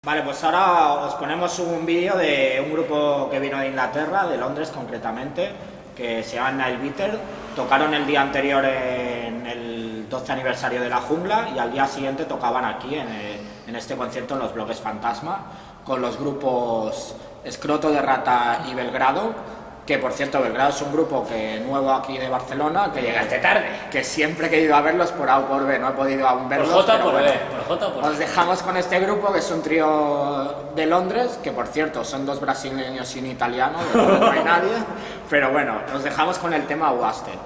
Vale, pues ahora os ponemos un vídeo de un grupo que vino de Inglaterra, de Londres concretamente, que se llama Nail Beater. Tocaron el día anterior en el 12 aniversario de La Jungla y al día siguiente tocaban aquí en este concierto en los Bloques Fantasma con los grupos Escroto de Rata y Belgrado, que por cierto Belgrado es un grupo nuevo aquí de Barcelona, que llegaste tarde, que siempre he querido a verlos por A o por B, no he podido aún verlos. Por J pero por bueno, B, por J por B. os dejamos con este grupo que es un trío de Londres, que por cierto son dos brasileños y un italiano, de donde no hay nadie, pero bueno, os dejamos con el tema Wasted.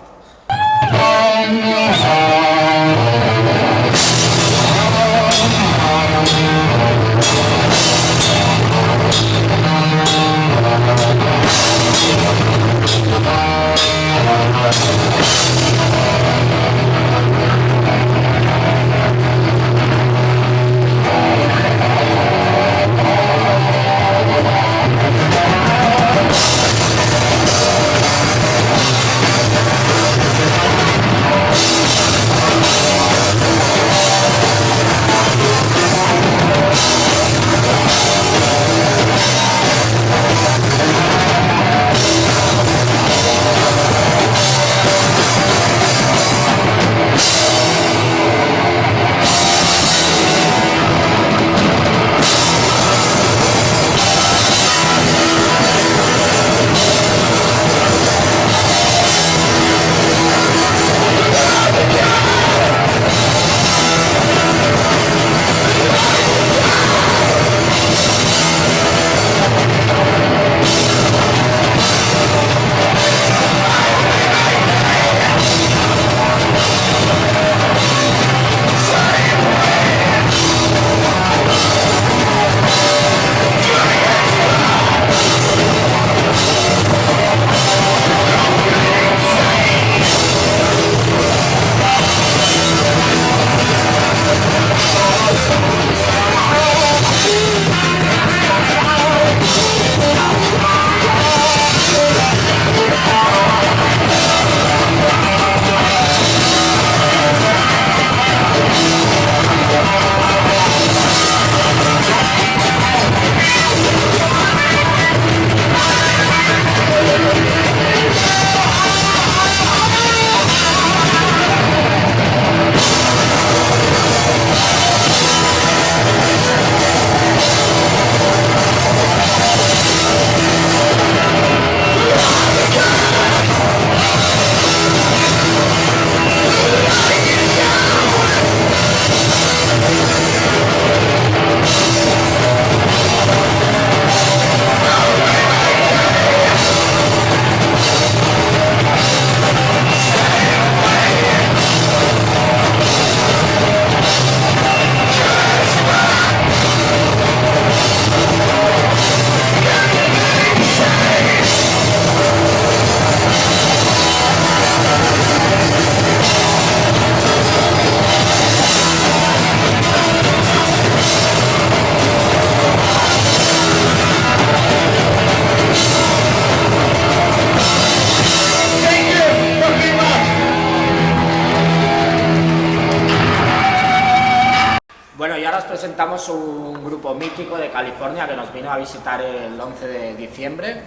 Bueno, y ahora os presentamos un grupo mítico de California que nos vino a visitar el 11 de diciembre.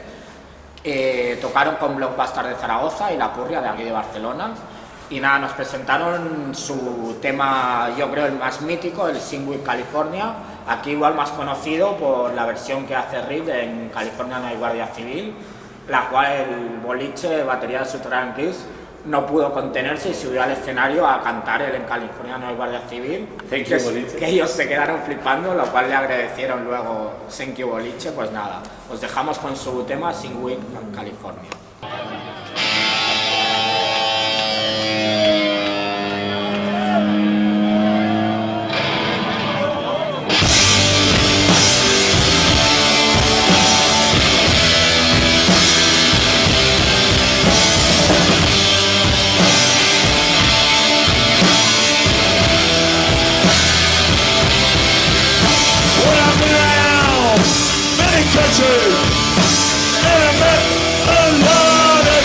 Tocaron con Blockbuster de Zaragoza y La Purria de aquí de Barcelona. Y nada, nos presentaron su tema, yo creo, el más mítico, el Sing with California. Aquí igual más conocido por la versión que hace Reed en California no hay guardia civil, la cual el boliche, batería de Subterranean Kiss, no pudo contenerse y subió al escenario a cantar el En California no hay guardia civil, que ellos se quedaron flipando, lo cual le agradecieron luego Thank you Boliche. Pues nada, os dejamos con su tema Sing with California. Country, and I met a lot of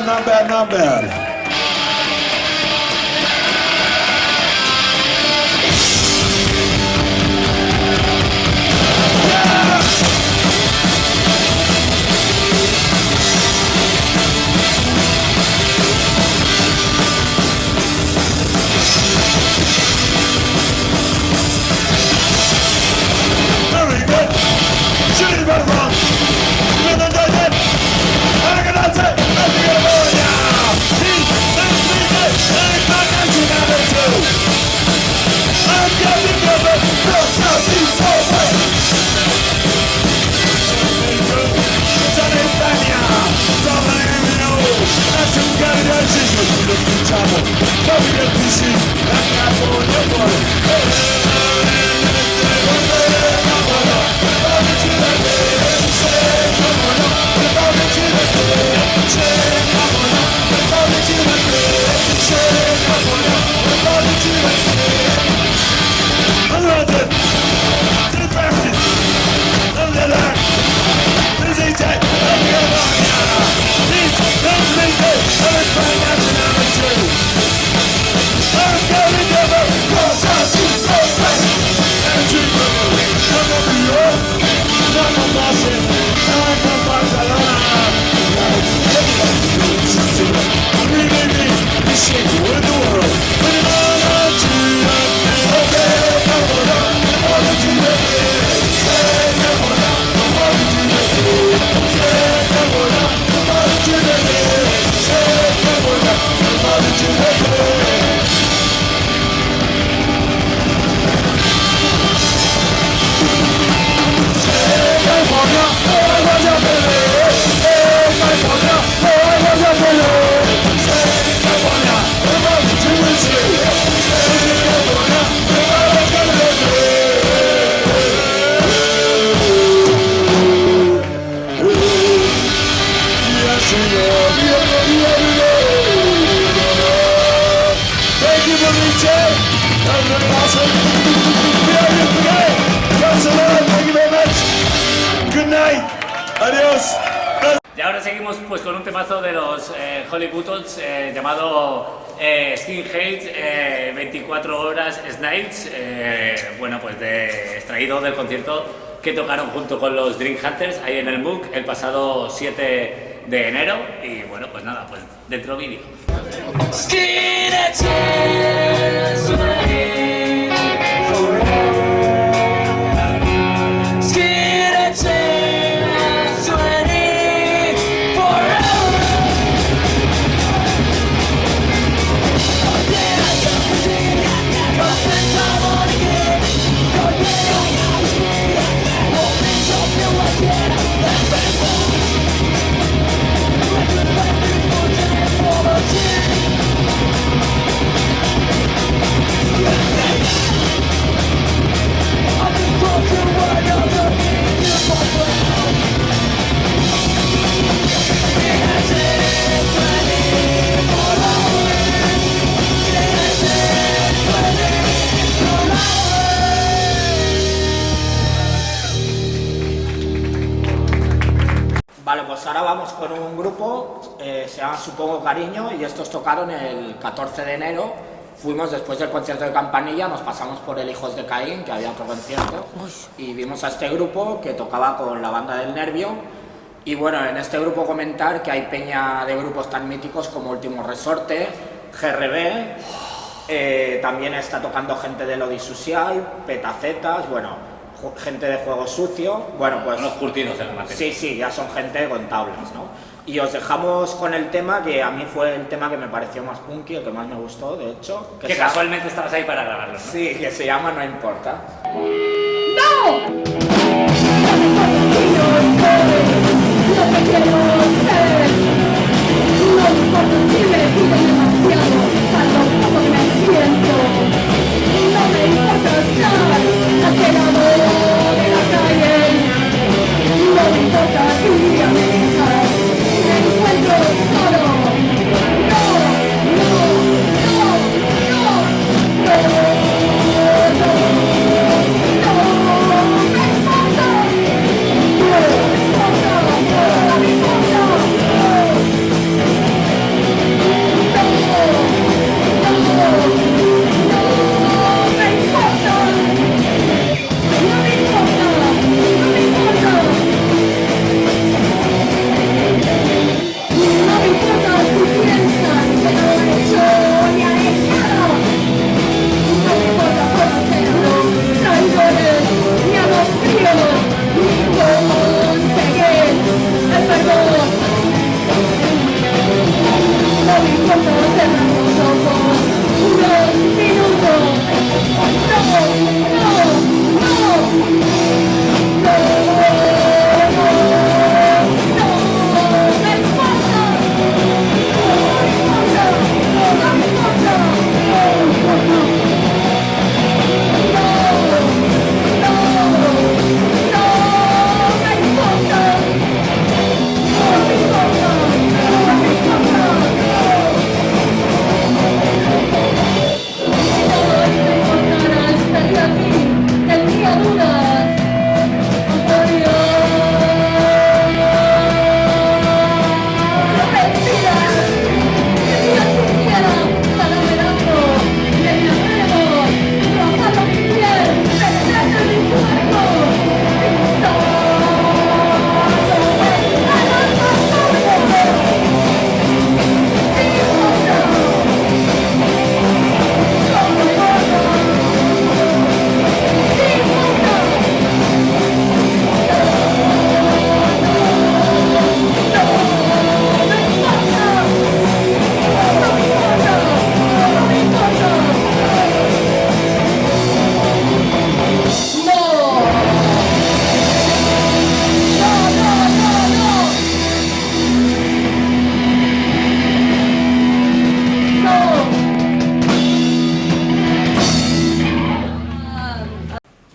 Not bad, not bad. Y ahora seguimos pues con un temazo de los Holy Buttons llamado Skin Hate 24 horas Snipes, bueno pues extraído del concierto que tocaron junto con los Dream Hunters ahí en el MOOC el pasado 7 de enero y bueno pues nada, pues dentro vídeo. Vale, pues ahora vamos con un grupo, se llama Supongo Cariño, y estos tocaron el 14 de enero. Fuimos después del concierto de Campanilla, nos pasamos por el Hijos de Caín, que había otro concierto, y vimos a este grupo que tocaba con la banda del Nervio, Y bueno, en este grupo comentar que hay peña de grupos tan míticos como Último Resorte, GRB, también está tocando gente de Lodi Social, Petacetas, bueno, gente de Juego Sucio, bueno pues... Unos curtidos en la materia. Sí, sí, ya son gente con tablas, ¿no? Y os dejamos con el tema que a mí fue el tema que me pareció más punky, el que más me gustó, de hecho. Que casualmente estabas ahí para grabarlo, ¿no? Sí, que se llama No Importa.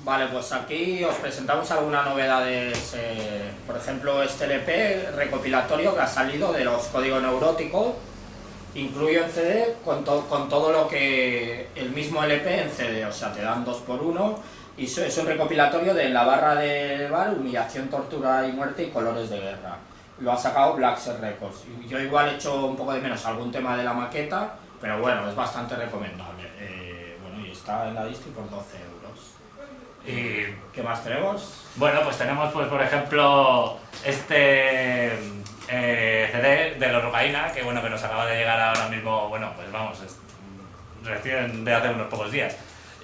Vale, pues aquí os presentamos algunas novedades, por ejemplo este LP recopilatorio que ha salido de los Código Neurótico, incluye en CD con todo lo que el mismo LP en CD, o sea te dan 2x1 y es un recopilatorio de La Barra del Bar, Humillación, Tortura y Muerte y Colores de Guerra. Lo ha sacado Black Set Records. Yo igual he hecho un poco de menos algún tema de la maqueta, pero bueno, es bastante recomendable. Bueno, y está en la distri por 12 euros. ¿Y qué más tenemos? Bueno, pues tenemos, pues por ejemplo, este CD de los Rocaína, que bueno, que nos acaba de llegar ahora mismo, bueno, pues vamos, recién de hace unos pocos días.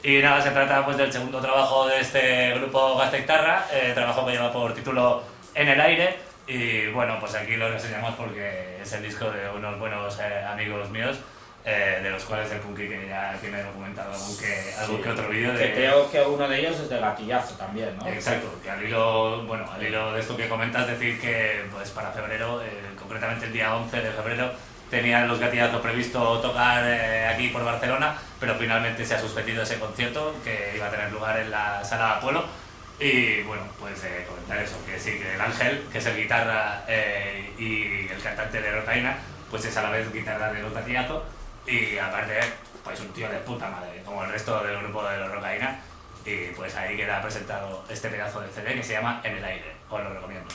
Y nada, se trata pues del segundo trabajo de este grupo Gazteiztarra, trabajo que lleva por título En el Aire, y bueno, pues aquí lo enseñamos porque es el disco de unos buenos amigos míos, de los cuales el Punky que ya tiene documentado algún que otro vídeo. Que creo que uno de ellos es de Gatillazo también, ¿no? Exacto, que al hilo de esto que comentas, decir que pues para febrero, concretamente el día 11 de febrero, tenían los Gatillazos previsto tocar aquí por Barcelona, pero finalmente se ha suspendido ese concierto que iba a tener lugar en la Sala Apolo. Y bueno, pues comentar eso, que sí, que el Ángel, que es el guitarra y el cantante de Rocaína, pues es a la vez guitarra de los Gatillazos. Y aparte, pues un tío de puta madre, como el resto del grupo de los Rocaína. Y pues ahí queda presentado este pedazo de CD que se llama En el Aire, os lo recomiendo.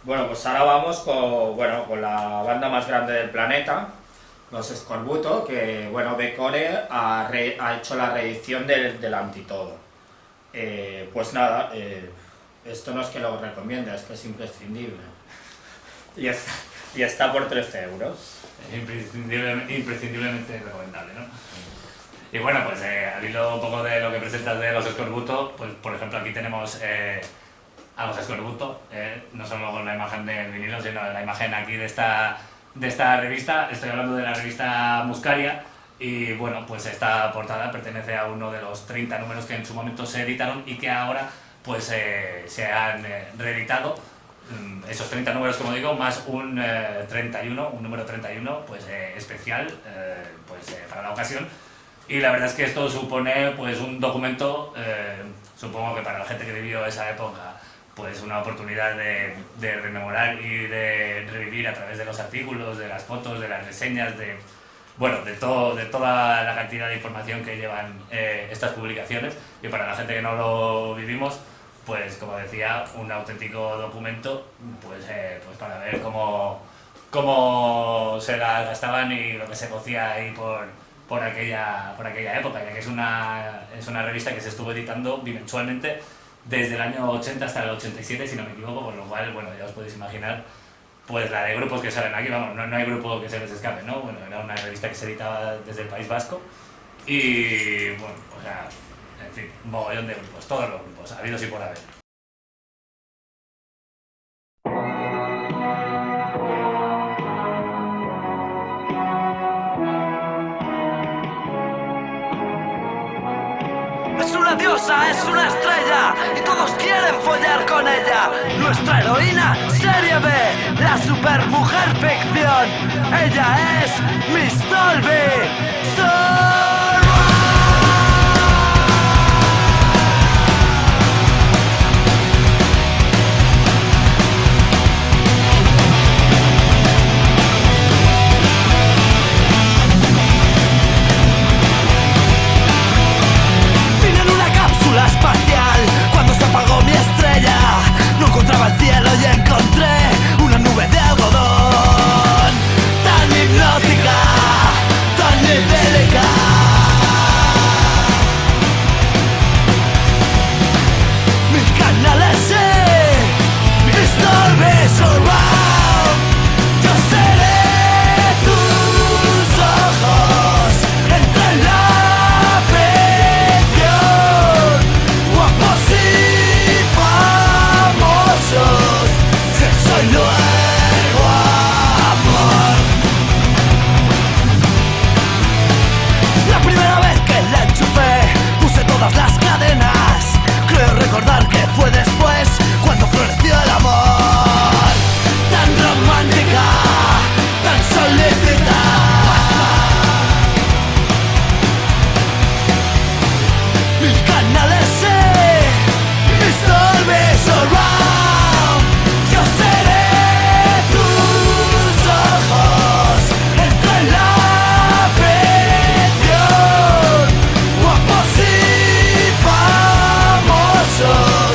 Bueno, pues ahora vamos con la banda más grande del planeta, los Scorbuto, que bueno, Becore ha hecho la reedición del Antitodo. Pues nada, esto no es que lo recomiende, es que es imprescindible. Y está por 13 euros. Imprescindiblemente recomendable, ¿no? Y bueno, pues al hilo un poco de lo que presentas de los escorbuto, pues por ejemplo aquí tenemos a los escorbuto, no solo con la imagen del vinilo, sino la imagen aquí de esta revista. Estoy hablando de la revista Muscaria y bueno, pues esta portada pertenece a uno de los 30 números que en su momento se editaron y que ahora pues se han reeditado. Esos 30 números, como digo, más un 31, un número 31 pues especial para la ocasión. Y la verdad es que esto supone pues un documento, supongo que para la gente que vivió esa época, pues una oportunidad de rememorar y de revivir a través de los artículos, de las fotos, de las reseñas, de toda la cantidad de información que llevan estas publicaciones. Y para la gente que no lo vivimos, pues como decía, un auténtico documento pues para ver cómo se las gastaban y lo que se cocía ahí por aquella época, ya que es una revista que se estuvo editando bimensualmente desde el año 80 hasta el 87, si no me equivoco, por lo cual, bueno, ya os podéis imaginar pues la de grupos que salen aquí, vamos, no hay grupo que se les escape, ¿no? Bueno, era una revista que se editaba desde el País Vasco y, bueno, o sea, en fin, un mogollón de grupos, todos los grupos, habidos y por haber. Es una diosa, es una estrella y todos quieren follar con ella. Nuestra heroína, serie B, la supermujer ficción. Ella es Miss Dolby. Vine en una cápsula espacial cuando se apagó mi estrella. No encontraba el cielo y encontré una nube de algodón, tan hipnótica, tan idílica. Mis canales sí, mis Dolby Surround. Yo seré tus ojos entre la ficción, guapos y famosos, sexo y luego amor. La primera vez que la enchufé puse todas las cadenas. Creo recordar que fue después cuando floreció el amor. Tan romántica, tan solícita. Mis canales sí, mis Dolby Surround. Yo seré tus ojos entre la ficción, guapos y famosos,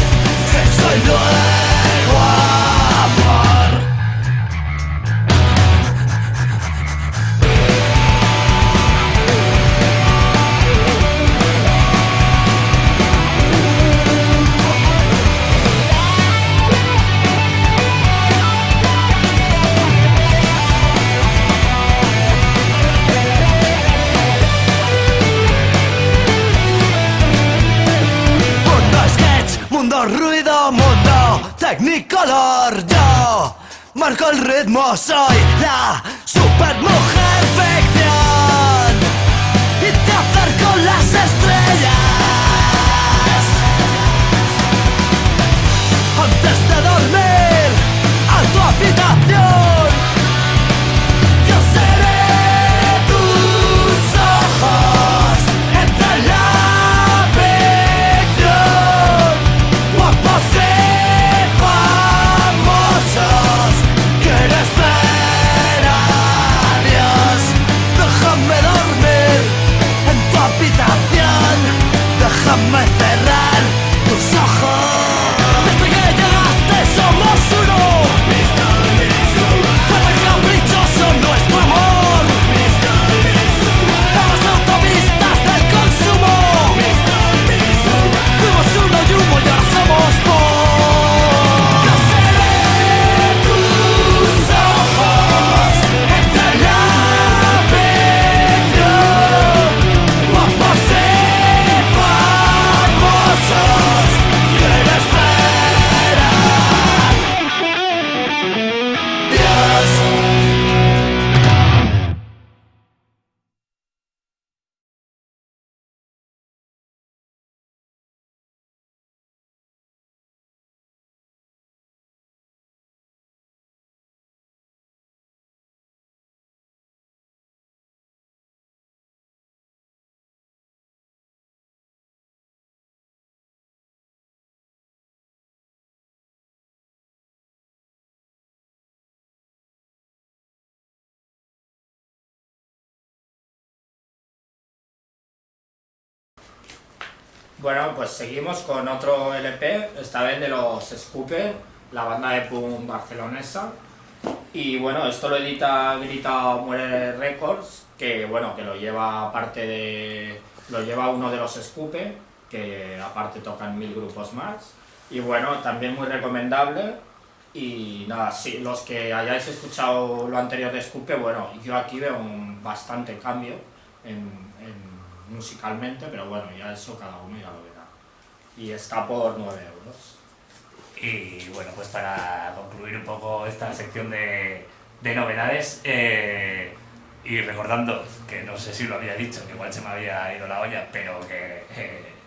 sexo y luego amor. Mundo sketch, mundo ruido, mundo Technicolor. Yo marco el ritmo, soy la supermujer ficción y te acerco las estrellas antes de dormir a tu habitación. Yo seré tus ojos entre la ficción, guapos y famosos. ¿Qué esperas? Bueno, pues seguimos con otro LP, esta vez de los Scooper, la banda de punk barcelonesa. Y bueno, esto lo edita Grita o Muere Records, que bueno, que lo lleva lo lleva uno de los Scooper, que aparte tocan 1000 grupos más. Y bueno, también muy recomendable. Y nada, sí, los que hayáis escuchado lo anterior de Scooper, bueno, yo aquí veo un bastante cambio musicalmente, pero bueno, ya eso cada uno ya lo verá. Y está por 9 euros. Y bueno, pues para concluir un poco esta sección de novedades, y recordando que no sé si lo había dicho, que igual se me había ido la olla, pero que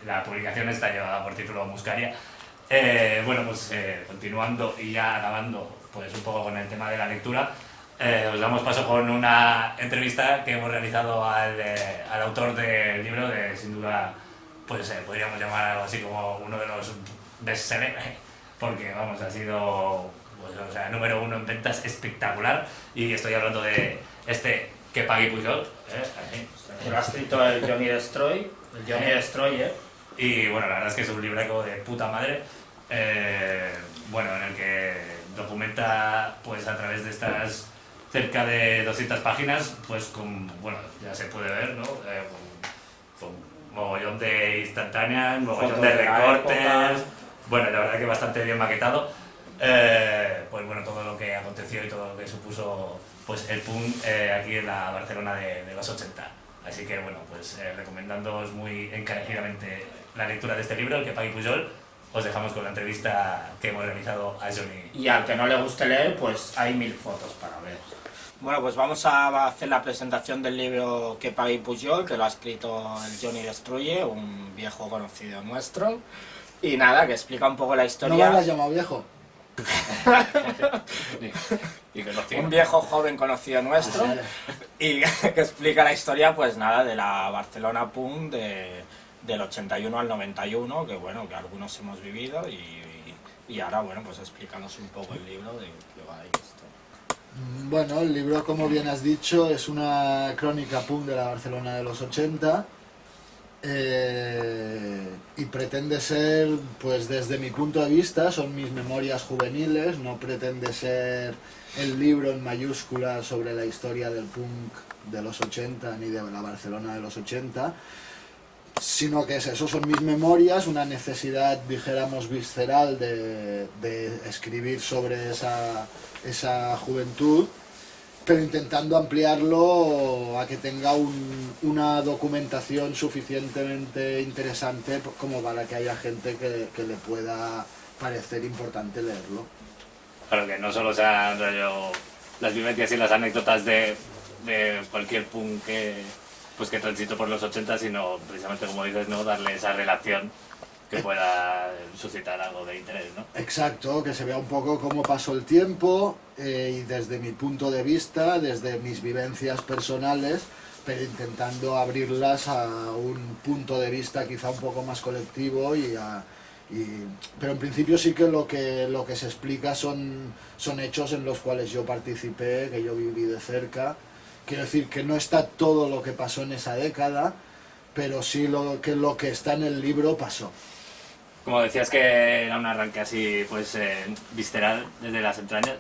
la publicación está llevada por título Muscaria. Bueno, pues continuando y ya acabando pues un poco con el tema de la lectura, os damos paso con una entrevista que hemos realizado al autor del libro, sin duda, pues podríamos llamar algo así como uno de los bestsellers, porque vamos, ha sido pues, o sea, número 1 en ventas, espectacular, y estoy hablando de Que Pagui Pujol, Lo ha escrito el Johnny Destroyer. Y bueno, la verdad es que es un libraco de puta madre, bueno, en el que documenta pues a través de estas cerca de 200 páginas, pues bueno, ya se puede ver, ¿no? Con mogollón de instantáneas, mogollón de recortes, bueno, la verdad que bastante bien maquetado, pues bueno, todo lo que aconteció y todo lo que supuso pues el punk aquí en la Barcelona de los 80. Así que bueno, pues recomendándoos muy encarecidamente la lectura de este libro, el Que Pagui Pujol. Os dejamos con la entrevista que hemos realizado a Johnny. Y al que no le guste leer, pues hay 1000 fotos para ver. Bueno, pues vamos a hacer la presentación del libro Que Pagui Pujol, que lo ha escrito el Johnny Destroyer, un viejo conocido nuestro. Y nada, que explica un poco la historia. ¿No me lo has llamado viejo? Un viejo joven conocido nuestro. Y que explica la historia, pues nada, de la Barcelona punk del 81 al 91, que bueno, que algunos hemos vivido y ahora, bueno, pues explícanos un poco el libro de qué va esto. Bueno, el libro, como bien has dicho, es una crónica punk de la Barcelona de los 80 y pretende ser, pues desde mi punto de vista, son mis memorias juveniles, no pretende ser el libro en mayúsculas sobre la historia del punk de los 80 ni de la Barcelona de los 80, sino que es eso, son mis memorias, una necesidad, dijéramos, visceral de escribir sobre esa juventud, pero intentando ampliarlo a que tenga una documentación suficientemente interesante como para que haya gente que le pueda parecer importante leerlo. Claro, que no solo sean rollo las vivencias y las anécdotas de cualquier punk que transito por los 80, sino precisamente, como dices, ¿no? Darle esa relación que pueda suscitar algo de interés, ¿no? Exacto, que se vea un poco cómo pasó el tiempo y desde mi punto de vista, desde mis vivencias personales, pero intentando abrirlas a un punto de vista quizá un poco más colectivo pero en principio sí que lo que se explica son hechos en los cuales yo participé, que yo viví de cerca. Quiero decir que no está todo lo que pasó en esa década, pero sí lo que está en el libro pasó. Como decías que era un arranque así, pues, visceral desde las entrañas,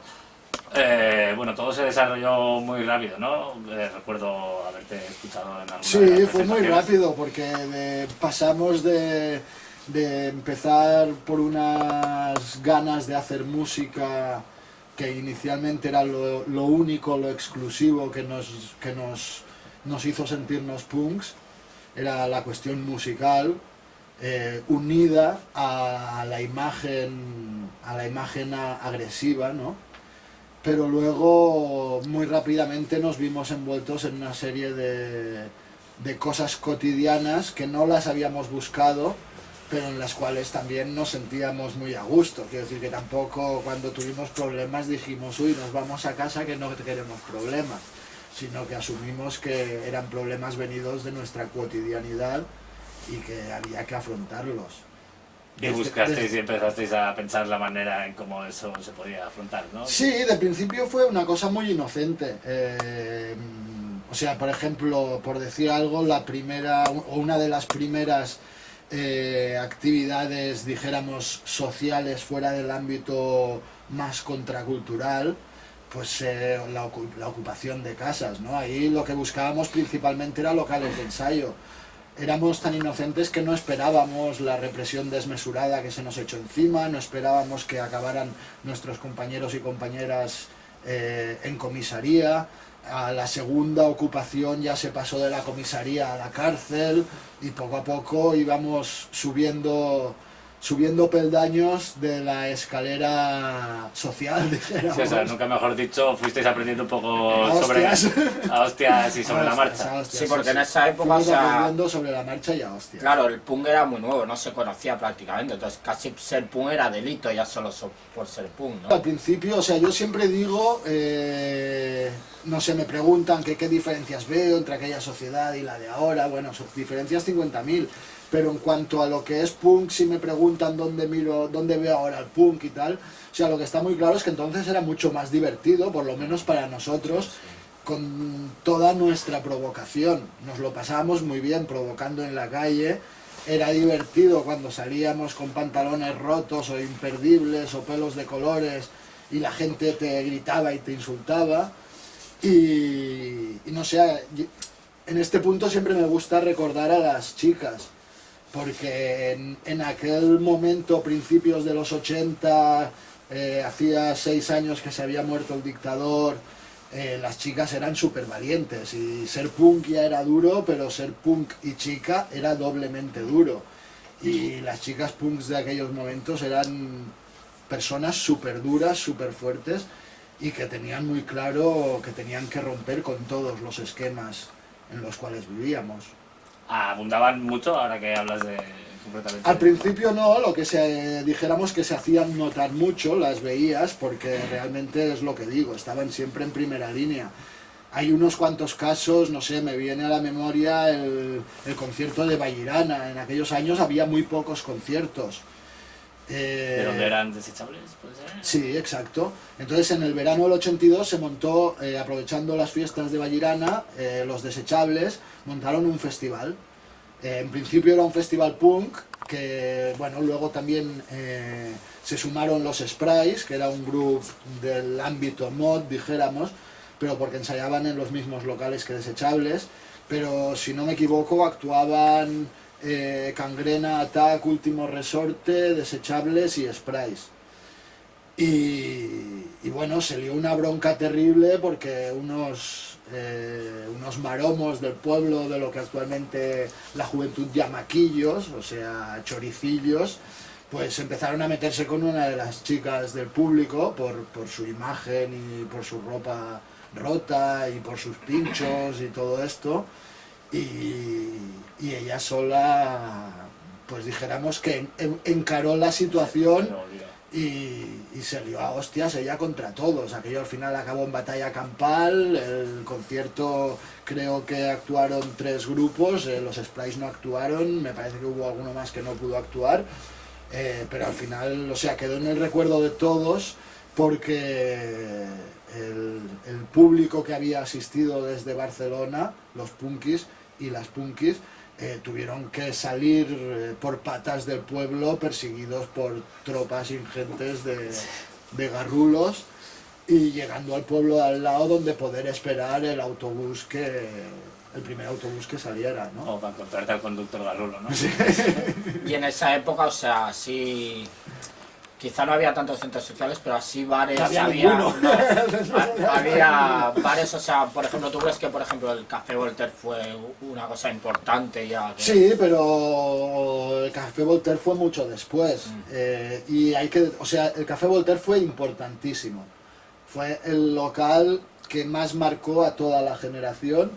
bueno, todo se desarrolló muy rápido, ¿no? Recuerdo haberte escuchado en alguna de las Sí, fue muy presentaciones. rápido porque pasamos de empezar por unas ganas de hacer música que inicialmente era lo único, lo exclusivo que nos hizo sentirnos punks, era la cuestión musical, unida a la imagen agresiva, ¿no? Pero luego muy rápidamente nos vimos envueltos en una serie de cosas cotidianas que no las habíamos buscado, pero en las cuales también nos sentíamos muy a gusto. Quiero decir que tampoco cuando tuvimos problemas dijimos, uy, nos vamos a casa que no queremos problemas, sino que asumimos que eran problemas venidos de nuestra cotidianidad y que había que afrontarlos. Y buscasteis y empezasteis a pensar la manera en cómo eso se podía afrontar, ¿no? Sí, de principio fue una cosa muy inocente. O sea, por ejemplo, por decir algo, una de las primeras actividades, dijéramos, sociales fuera del ámbito más contracultural, pues la ocupación de casas, ¿no? Ahí lo que buscábamos principalmente era locales de ensayo. Éramos tan inocentes que no esperábamos la represión desmesurada que se nos echó encima, no esperábamos que acabaran nuestros compañeros y compañeras en comisaría. A la segunda ocupación ya se pasó de la comisaría a la cárcel y poco a poco íbamos subiendo peldaños de la escalera social, dijéramos. Sí, o sea, nunca mejor dicho, fuisteis aprendiendo un poco A sobre hostias. a hostias y sobre la A marcha. hostias, Sí, porque en sí. esa época, Fuimos o sea, aprendiendo sobre la marcha y a hostias. claro, el punk era muy nuevo, no se conocía prácticamente, entonces casi ser punk era delito ya solo por ser punk, ¿no? Al principio, o sea, yo siempre digo, no sé, me preguntan que qué diferencias veo entre aquella sociedad y la de ahora, bueno, son diferencias 50.000, pero en cuanto a lo que es punk, si me preguntan dónde veo ahora el punk y tal, o sea, lo que está muy claro es que entonces era mucho más divertido, por lo menos para nosotros, con toda nuestra provocación. Nos lo pasábamos muy bien provocando en la calle, era divertido cuando salíamos con pantalones rotos o imperdibles o pelos de colores y la gente te gritaba y te insultaba. Y no sé, en este punto siempre me gusta recordar a las chicas, porque en aquel momento, principios de los 80, hacía 6 años que se había muerto el dictador, las chicas eran súper valientes y ser punk ya era duro, pero ser punk y chica era doblemente duro. Y las chicas punks de aquellos momentos eran personas súper duras, súper fuertes y que tenían muy claro que tenían que romper con todos los esquemas en los cuales vivíamos. Abundaban mucho ahora que hablas de completamente. Al principio no, lo que dijéramos que se hacían notar mucho, las veías, porque realmente es lo que digo, estaban siempre en primera línea. Hay unos cuantos casos, no sé, me viene a la memoria el concierto de Vallirana, en aquellos años había muy pocos conciertos. ¿De dónde eran desechables? ¿Puede ser? Sí, exacto. Entonces en el verano del 82 se montó, aprovechando las fiestas de Vallirana, los desechables montaron un festival. En principio era un festival punk, que bueno, luego también se sumaron los Sprays, que era un grupo del ámbito mod, dijéramos, pero porque ensayaban en los mismos locales que desechables, pero si no me equivoco actuaban Cangrena, Attack, Último Resorte, Desechables y Sprays. Y bueno, se lió una bronca terrible porque unos maromos del pueblo, de lo que actualmente la juventud llama quillos, o sea, choricillos, pues empezaron a meterse con una de las chicas del público por su imagen y por su ropa rota y por sus pinchos y todo esto. Y ella sola, pues dijéramos que encaró la situación y se lió a hostias ella contra todos. Aquello al final acabó en batalla campal. El concierto, creo que actuaron 3 grupos, los Sprays no actuaron, me parece que hubo alguno más que no pudo actuar, pero al final, o sea, quedó en el recuerdo de todos porque el público que había asistido desde Barcelona, los punkis y las punkis, tuvieron que salir por patas del pueblo perseguidos por tropas ingentes de garrulos y llegando al pueblo de al lado donde poder esperar el primer autobús que saliera, ¿no? O para encontrarte al conductor garrulo, ¿no? Y en esa época, o sea, sí, quizá no había tantos centros sociales, pero así bares Había había, ninguno. había bares, o sea, por ejemplo, tú crees que por ejemplo el Café Voltaire fue una cosa importante ya que... Sí, pero el Café Voltaire fue mucho después. Y o sea, el Café Voltaire fue importantísimo. Fue el local que más marcó a toda la generación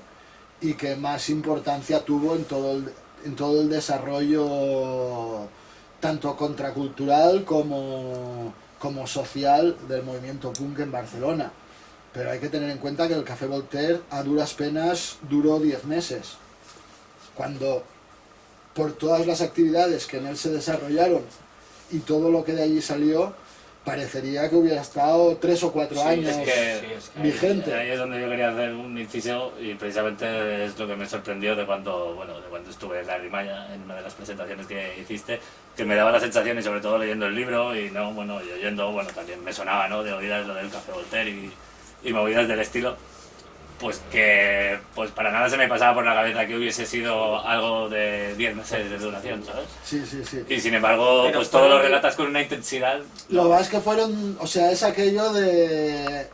y que más importancia tuvo en todo el desarrollo tanto contracultural como social del movimiento punk en Barcelona. Pero hay que tener en cuenta que el Café Voltaire a duras penas duró 10 meses. Cuando por todas las actividades que en él se desarrollaron y todo lo que de allí salió, parecería que hubiera estado 3 o 4 años es que vigente. ahí es donde yo quería hacer un inciso y precisamente es lo que me sorprendió de cuando estuve en la Rimaya, en una de las presentaciones que hiciste, que me daba la sensación, y sobre todo leyendo el libro y oyendo, también me sonaba, ¿no?, de oídas lo del Café Voltaire y movidas del estilo, pues que pues para nada se me pasaba por la cabeza que hubiese sido algo de 10 meses de duración, ¿sabes? Sí. Y sin embargo, Pero pues todo lo fueron- relatas con una intensidad. Lo que pasa es que fueron, o sea, es aquello de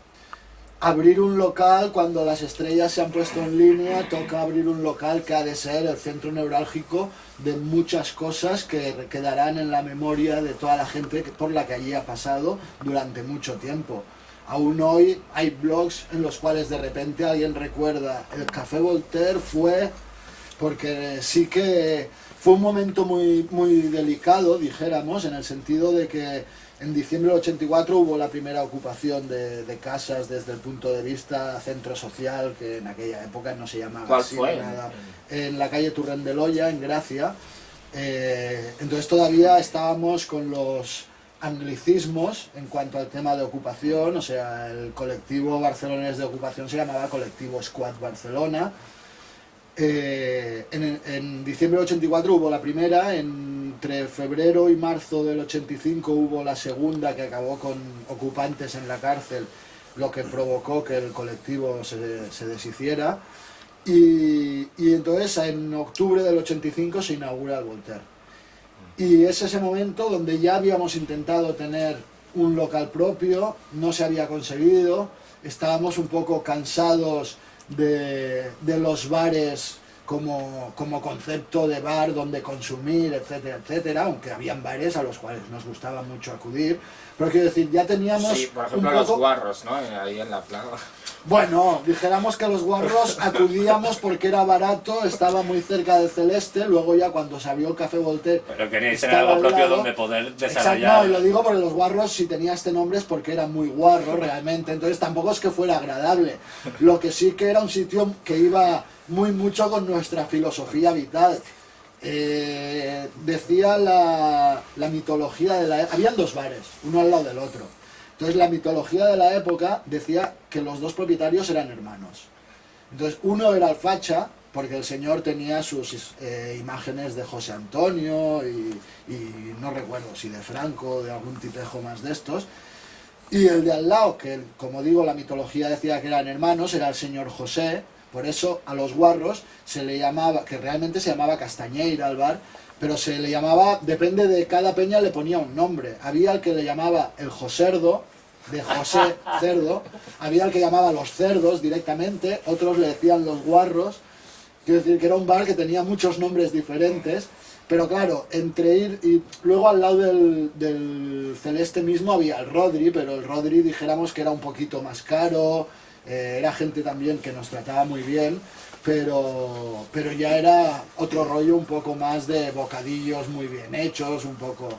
abrir un local cuando las estrellas se han puesto en línea, toca abrir un local que ha de ser el centro neurálgico de muchas cosas que quedarán en la memoria de toda la gente por la que allí ha pasado durante mucho tiempo. Aún hoy hay blogs en los cuales de repente alguien recuerda el Café Voltaire fue, porque sí que fue un momento muy, muy delicado, dijéramos, en el sentido de que en diciembre del 84 hubo la primera ocupación de casas desde el punto de vista centro social, que en aquella época no se llamaba ¿Cuál así fue? ni nada, en la calle Turren de Loya, en Gracia. Entonces todavía estábamos con los anglicismos en cuanto al tema de ocupación, o sea, el colectivo barcelonés de ocupación se llamaba Colectivo Squad Barcelona. En diciembre del 84 hubo la primera, entre febrero y marzo del 85 hubo la segunda, que acabó con ocupantes en la cárcel, lo que provocó que el colectivo se deshiciera, y entonces en octubre del 85 se inaugura el Voltaire. Y es ese momento donde ya habíamos intentado tener un local propio, no se había conseguido, estábamos un poco cansados de los bares como concepto de bar donde consumir, etcétera, etcétera, aunque habían bares a los cuales nos gustaba mucho acudir, pero quiero decir, ya teníamos Sí, por ejemplo un los poco... guarros, ¿no? Ahí en la plaza. Bueno, dijéramos que a los guarros acudíamos porque era barato, estaba muy cerca del Celeste, luego ya cuando se abrió el Café Voltaire... Pero queréis tener estaba algo al propio lado. donde poder Exacto, desarrollar. no, y lo digo porque los guarros, si tenía este nombre es porque era muy guarro realmente, entonces tampoco es que fuera agradable. Lo que sí que era un sitio que iba muy mucho con nuestra filosofía vital. Decía la mitología de la... Habían dos bares, uno al lado del otro. Entonces la mitología de la época decía que los dos propietarios eran hermanos. Entonces uno era el facha, porque el señor tenía sus imágenes de José Antonio y no recuerdo si de Franco o de algún tipejo más de estos. Y el de al lado, que como digo la mitología decía que eran hermanos, era el señor José. Por eso a los guarros se le llamaba, que realmente se llamaba Castañeira al bar, pero se le llamaba, depende de cada peña le ponía un nombre. Había el que le llamaba el Joserdo, de José Cerdo, había el que llamaba los cerdos directamente, otros le decían los guarros. Quiero decir que era un bar que tenía muchos nombres diferentes, pero claro, entre ir y luego al lado del Celeste mismo había el Rodri, pero el Rodri dijéramos que era un poquito más caro, era gente también que nos trataba muy bien, pero ya era otro rollo un poco más de bocadillos muy bien hechos, un poco...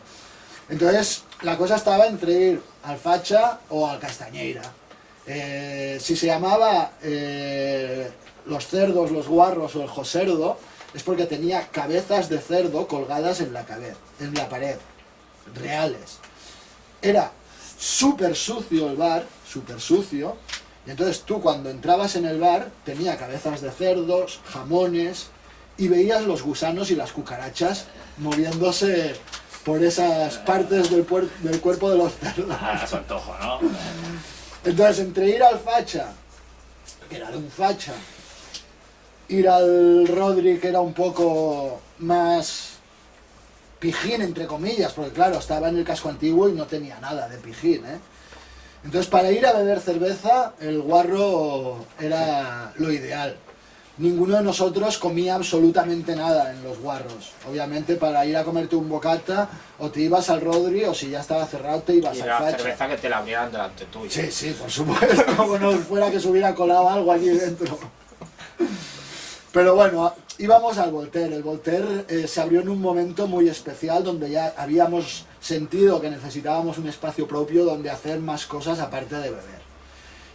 Entonces la cosa estaba entre ir al Facha o al Castañeira. Si se llamaba los cerdos, los guarros o el joserdo, es porque tenía cabezas de cerdo colgadas en la pared, reales. Era súper sucio el bar, súper sucio, y entonces tú cuando entrabas en el bar tenía cabezas de cerdos, jamones, y veías los gusanos y las cucarachas moviéndose por esas partes del cuerpo de los cerdos. A su antojo, ¿no? Entonces, entre ir al Facha, que era de un facha, ir al Rodri, que era un poco más pijín, entre comillas, porque claro, estaba en el casco antiguo y no tenía nada de pijín, ¿eh? Entonces, para ir a beber cerveza, el guarro era lo ideal. Ninguno de nosotros comía absolutamente nada en los guarros. Obviamente, para ir a comerte un bocata, o te ibas al Rodri, o si ya estaba cerrado, te ibas Y al la Facha. cerveza que te la abrieran delante tuyo. Sí, sí, por supuesto, como no fuera que se hubiera colado algo allí dentro. Pero bueno, íbamos al Voltaire. El Voltaire se abrió en un momento muy especial donde ya habíamos sentido que necesitábamos un espacio propio donde hacer más cosas aparte de beber.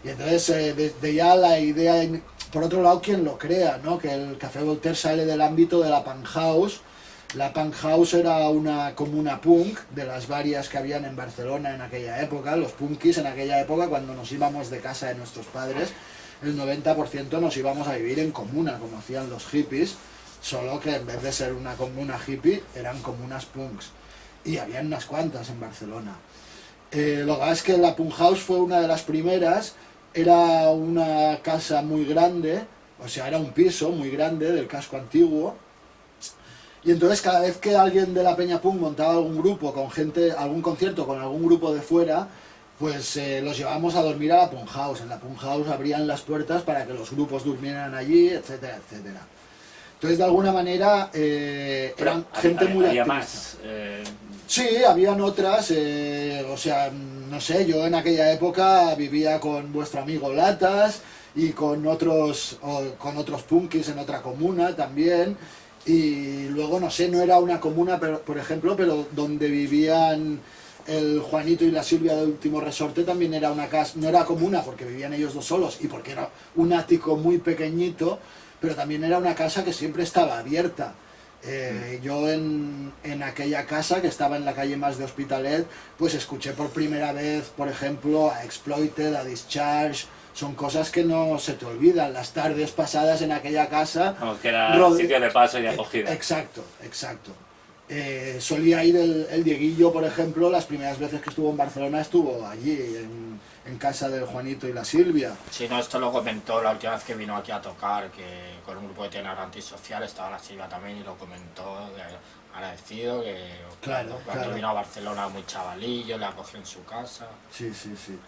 Y entonces desde ya la idea, por otro lado, quien lo crea, ¿no? Que el Café Voltaire sale del ámbito de la Pan House, La Punk House era una comuna punk, de las varias que habían en Barcelona en aquella época. Los punkis en aquella época, cuando nos íbamos de casa de nuestros padres, el 90% nos íbamos a vivir en comuna, como hacían los hippies, solo que en vez de ser una comuna hippie, eran comunas punks. Y habían unas cuantas en Barcelona. Lo que pasa es que la Punk House fue una de las primeras, era una casa muy grande, o sea, era un piso muy grande del casco antiguo, y entonces cada vez que alguien de la Peña Punk montaba algún grupo con gente, algún concierto con algún grupo de fuera, pues los llevábamos a dormir a la Punk House. En la Punk House abrían las puertas para que los grupos durmieran allí, etcétera, etcétera. Entonces de alguna manera eran gente muy había activista. más. Sí, habían otras, o sea, no sé, yo en aquella época vivía con vuestro amigo Latas y con otros punkis en otra comuna también, y luego, no sé, no era una comuna, pero, por ejemplo, pero donde vivían el Juanito y la Silvia de Último Resorte también era una casa, no era comuna porque vivían ellos dos solos y porque era un ático muy pequeñito, pero también era una casa que siempre estaba abierta. Yo en aquella casa que estaba en la calle Mas de Hospitalet, pues escuché por primera vez, por ejemplo, a Exploited, a Discharge. Son cosas que no se te olvidan, las tardes pasadas en aquella casa. Vamos, que era sitio de paso y de acogida. Exacto, exacto. Solía ir el Dieguillo, por ejemplo, las primeras veces que estuvo en Barcelona estuvo allí, en casa del Juanito y la Silvia. Sí, no, esto lo comentó la última vez que vino aquí a tocar, que con un grupo de tener antisocial estaba la Silvia también y lo comentó, agradecido, que Claro, cuando claro. vino a Barcelona muy chavalillo, le acogió en su casa. Sí, sí, sí.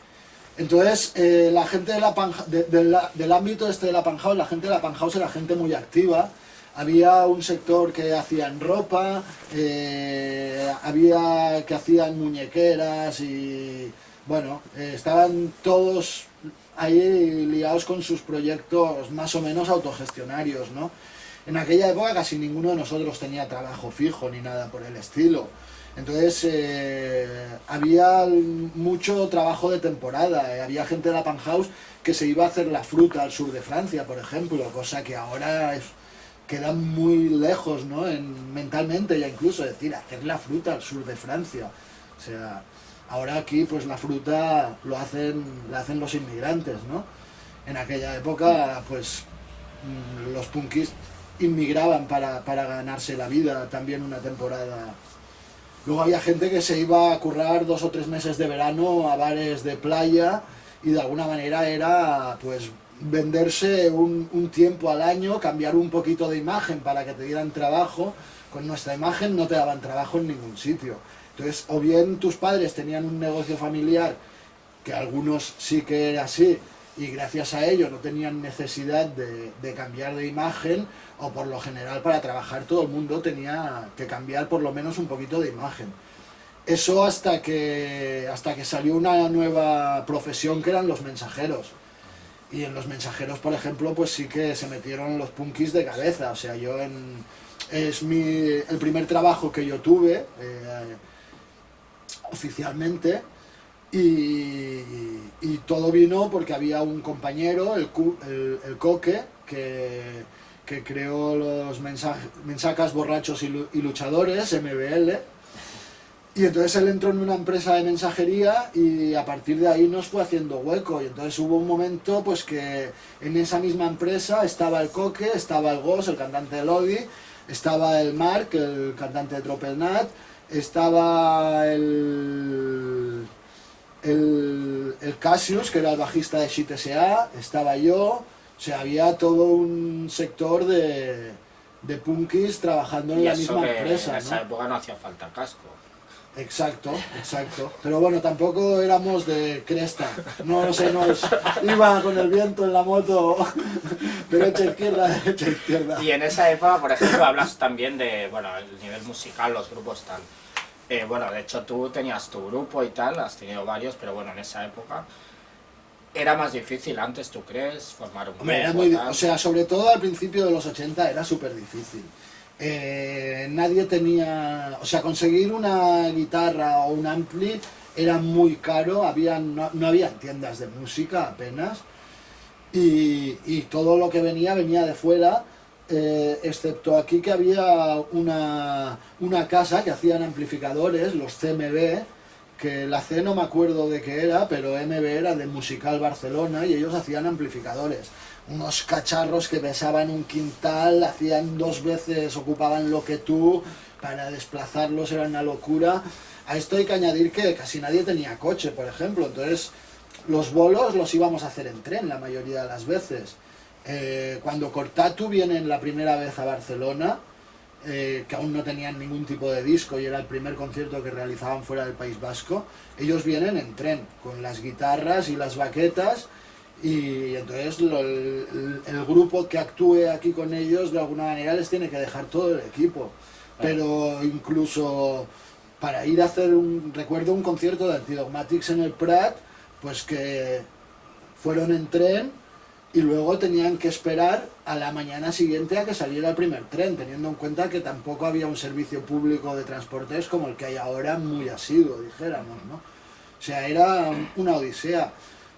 Entonces, la gente de del ámbito este de la Punk House, la gente de la Punk House era gente muy activa. Había un sector que hacían ropa, había que hacían muñequeras y, bueno, estaban todos ahí liados con sus proyectos más o menos autogestionarios, ¿no? En aquella época casi ninguno de nosotros tenía trabajo fijo ni nada por el estilo. Entonces había mucho trabajo de temporada, había gente de la Punk House que se iba a hacer la fruta al sur de Francia, por ejemplo, cosa que ahora queda muy lejos, ¿no? Mentalmente ya incluso, decir, hacer la fruta al sur de Francia. O sea, ahora aquí pues la fruta la hacen los inmigrantes, ¿no? En aquella época pues los punkis inmigraban para ganarse la vida también una temporada. Luego había gente que se iba a currar 2 o 3 meses de verano a bares de playa y de alguna manera era pues venderse un tiempo al año, cambiar un poquito de imagen para que te dieran trabajo. Con nuestra imagen no te daban trabajo en ningún sitio. Entonces, o bien tus padres tenían un negocio familiar, que algunos sí que era así, y gracias a ello no tenían necesidad de cambiar de imagen, o por lo general para trabajar todo el mundo tenía que cambiar por lo menos un poquito de imagen. Eso hasta que salió una nueva profesión que eran los mensajeros. Y en los mensajeros, por ejemplo, pues sí que se metieron los punkis de cabeza. O sea, es el primer trabajo que yo tuve oficialmente. Y todo vino porque había un compañero, el Coque, que creó los Mensacas Borrachos y Luchadores, MBL, y entonces él entró en una empresa de mensajería y a partir de ahí nos fue haciendo hueco, y entonces hubo un momento pues que en esa misma empresa estaba el Coque, estaba el Gos, el cantante de Lodi, estaba el Marc, el cantante de Tropelnat, estaba el Cassius, que era el bajista de Shit S.A., estaba yo. O sea, había todo un sector de punkis trabajando en la misma empresa, en esa ¿no? época no hacía falta casco. Exacto, exacto. Pero bueno, tampoco éramos de cresta. No se nos iba con el viento en la moto, derecha izquierda, derecha izquierda. Y en esa época, por ejemplo, hablas también de, bueno, el nivel musical, los grupos tal. Bueno, de hecho tú tenías tu grupo y tal, has tenido varios, pero bueno, en esa época era más difícil antes, ¿tú crees? Formar un grupo. Hombre, o sea, sobre todo al principio de los 80 era súper difícil. Nadie tenía, o sea, conseguir una guitarra o un ampli era muy caro, no había tiendas de música apenas, y todo lo que venía de fuera, excepto aquí que había una casa que hacían amplificadores, los CMB, que la C no me acuerdo de qué era, pero MB era de Musical Barcelona y ellos hacían amplificadores. Unos cacharros que pesaban un quintal, hacían 2 veces, ocupaban lo que tú, para desplazarlos era una locura. A esto hay que añadir que casi nadie tenía coche, por ejemplo, entonces los bolos los íbamos a hacer en tren la mayoría de las veces. Cuando Cortatu vienen la primera vez a Barcelona, que aún no tenían ningún tipo de disco y era el primer concierto que realizaban fuera del País Vasco, ellos vienen en tren, con las guitarras y las baquetas, y entonces el grupo que actúe aquí con ellos de alguna manera les tiene que dejar todo el equipo. Pero incluso para ir a hacer recuerdo un concierto de Antidogmatics en el Prat, pues que fueron en tren y luego tenían que esperar a la mañana siguiente a que saliera el primer tren, teniendo en cuenta que tampoco había un servicio público de transportes como el que hay ahora, muy asiduo, dijéramos, ¿no? O sea, era una odisea.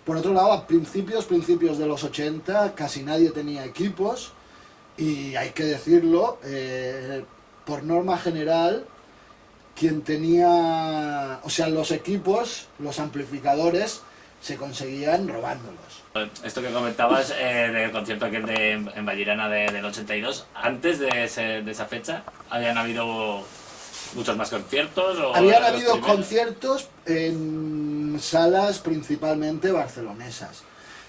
Por otro lado, a principios de los 80 casi nadie tenía equipos y hay que decirlo, por norma general, quien tenía, o sea, los equipos, los amplificadores, se conseguían robándolos. Esto que comentabas del concierto aquel en Vallirana del 82, antes de esa fecha, ¿habían habido muchos más conciertos? Habían habido conciertos en salas principalmente barcelonesas.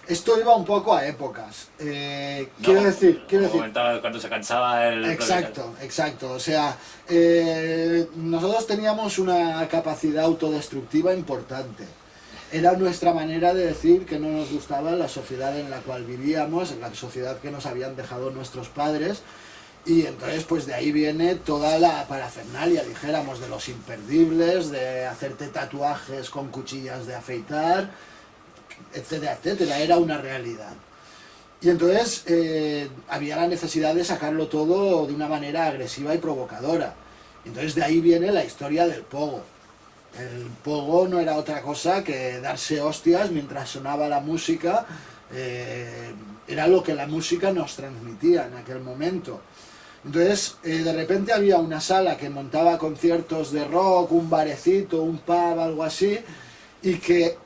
Esto iba un poco a épocas. Quiero decir... Comentaba cuando se cansaba el... Exacto. O sea, nosotros teníamos una capacidad autodestructiva importante. Era nuestra manera de decir que no nos gustaba la sociedad en la cual vivíamos, la sociedad que nos habían dejado nuestros padres, y entonces pues de ahí viene toda la parafernalia, dijéramos, de los imperdibles, de hacerte tatuajes con cuchillas de afeitar, etcétera, etcétera. Era una realidad. Y entonces había la necesidad de sacarlo todo de una manera agresiva y provocadora. Entonces de ahí viene la historia del pogo. El pogo no era otra cosa que darse hostias mientras sonaba la música, era lo que la música nos transmitía en aquel momento. Entonces, de repente había una sala que montaba conciertos de rock, un barecito, un pub, algo así, y que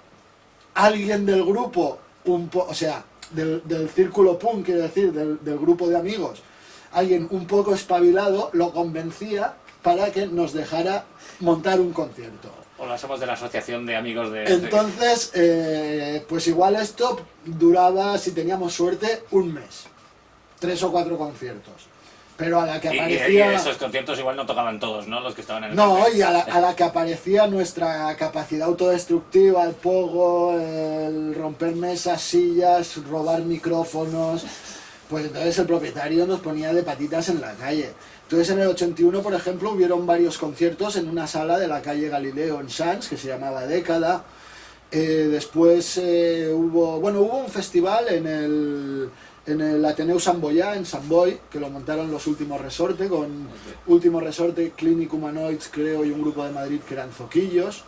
alguien del grupo, o sea, del círculo punk, quiero decir, del grupo de amigos, alguien un poco espabilado lo convencía para que nos dejara montar un concierto. Hola, somos de la asociación de amigos de... Entonces, pues igual esto duraba, si teníamos suerte, un mes. 3 o 4 conciertos. Pero a la que aparecía... Y esos conciertos igual no tocaban todos, ¿no? Los que estaban en el... No, y a la que aparecía nuestra capacidad autodestructiva, el pogo, el romper mesas, sillas, robar micrófonos... Pues entonces el propietario nos ponía de patitas en la calle. Entonces en el 81, por ejemplo, hubieron varios conciertos en una sala de la calle Galileo en Sants, que se llamaba Década. Después hubo un festival en el Ateneu Sant Boià, en Sant Boi, que lo montaron los Últimos Resorte, con Último Resorte, Clinic Humanoids, creo, y un grupo de Madrid que eran Zoquillos.